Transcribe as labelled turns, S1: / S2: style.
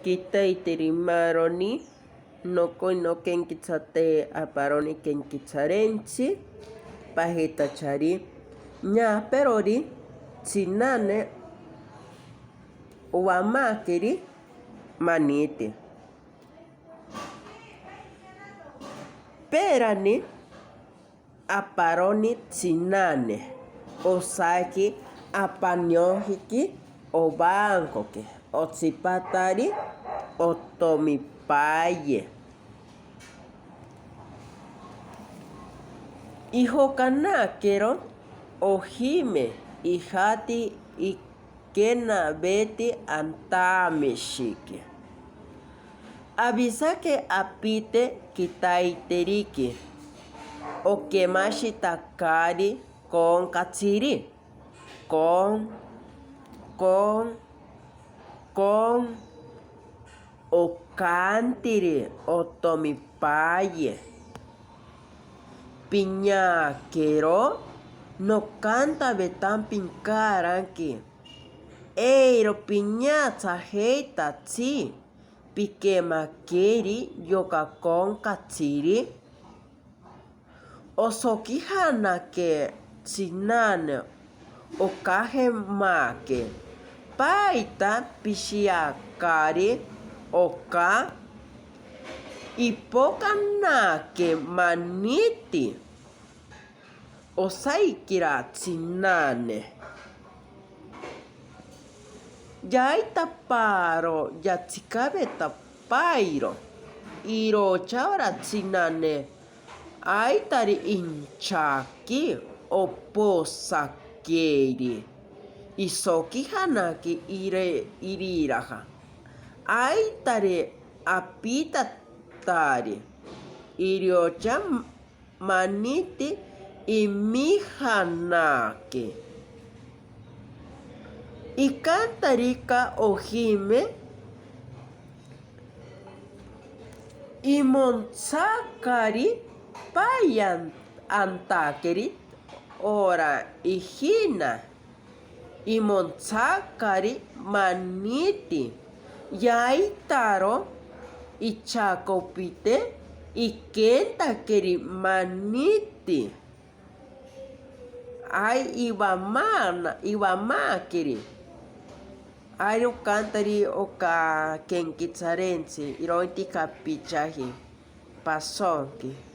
S1: Kitaiteri maroni, nokoi no kenkitsate aparoni kenkitsarenchi, pajitachari, ña perori, chinane, uamakeri, maniti. Perani, aparoni chinane, osaki, apanyohiki, obankoke, otsipatari, otomipaye. Ijokanakero, ojime, ijati, ikena beti antameshiki. Avisake apite kitaiteriki. Okemashi takari con katsiri. Con okantiri otomipaye. Piñakero no canta betan pinkaranki. Eiro piñata heita tsi. Pikemakeri yokakon katsiri. Osokihanake chinane okajemake. Paita pishiakari oka. Ipokanake maniti. Osaikira chinane. Yaita paro yatsikabeta pairo. Iro chaura chinane. Aitari inchaki oposakeri. Isoki hanaki iriraha. Aitari apitatari. Iriocha maniti imihanaki. Ikantarika ojime. Imontsakari payan antakeri. Ora ihina. Imontsakari maniti. Yaitaro ichakopite. Ikentakeri maniti. Ay iwamakeri. Ayo kantari oka kenkitsarensi. Ironti kapichahi. Pasonki.